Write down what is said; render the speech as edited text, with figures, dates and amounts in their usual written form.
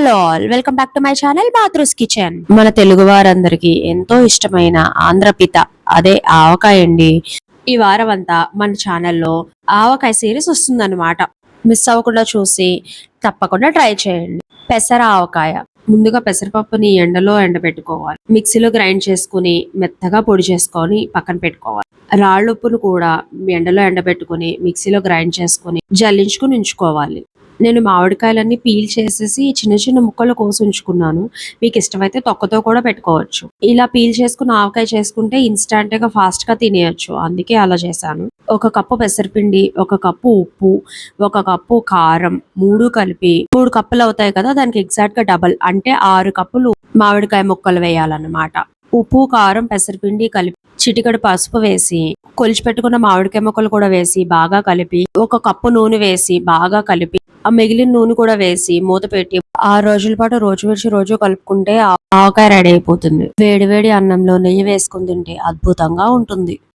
Hello all, welcome back to my channel బాత్రూస్ kitchen. మన తెలుగు వారందరికి ఎంతో ఇష్టమైన ఆంధ్రపిత అదే ఆవకాయ అండి. ఈ వారం అంతా మన ఛానల్లో ఆవకాయ సిరీస్ వస్తుందన్నమాట. మిస్ అవ్వకుండా చూసి తప్పకుండా ట్రై చేయండి. పెసర ఆవకాయ. ముందుగా పెసరపప్పుని ఎండలో ఎండబెట్టుకోవాలి. మిక్సీలో గ్రైండ్ చేసుకుని మెత్తగా పొడి చేసుకొని పక్కన పెట్టుకోవాలి. రాళ్ళుప్పును కూడా ఎండలో ఎండబెట్టుకుని మిక్సీలో గ్రైండ్ చేసుకుని జల్లించుకుని ఉంచుకోవాలి. నేను మామిడికాయలన్నీ పీల్ చేసేసి చిన్న చిన్న ముక్కలు కోసి ఉంచుకున్నాను. మీకు ఇష్టమైతే తొక్కతో కూడా పెట్టుకోవచ్చు. ఇలా పీల్ చేసుకుని ఆవకాయ చేసుకుంటే ఇన్స్టాంట్ గా ఫాస్ట్ గా తినేయచ్చు. అందుకే అలా చేశాను. 1 కప్పు పెసరపిండి, 1 కప్పు ఉప్పు, 1 కప్పు కారం, 3 కలిపి 3 కప్పులు అవుతాయి కదా, దానికి ఎగ్జాక్ట్ గా డబల్ అంటే 6 కప్పులు మామిడికాయ ముక్కలు వేయాలన్నమాట. ఉప్పు, కారం, పెసరపిండి కలిపి చిటికెడు పసుపు వేసి కొలిచి పెట్టుకున్న మామిడికాయ ముక్కలు కూడా వేసి బాగా కలిపి 1 కప్పు నూనె వేసి బాగా కలిపి ఆ మిగిలిన నూనె కూడా వేసి మూత పెట్టి 6 రోజుల పాటు రోజు విడిచి రోజు కలుపుకుంటే ఆవకాయ రెడీ అయిపోతుంది. వేడి వేడి అన్నంలో నెయ్యి వేసుకుని తింటే అద్భుతంగా ఉంటుంది.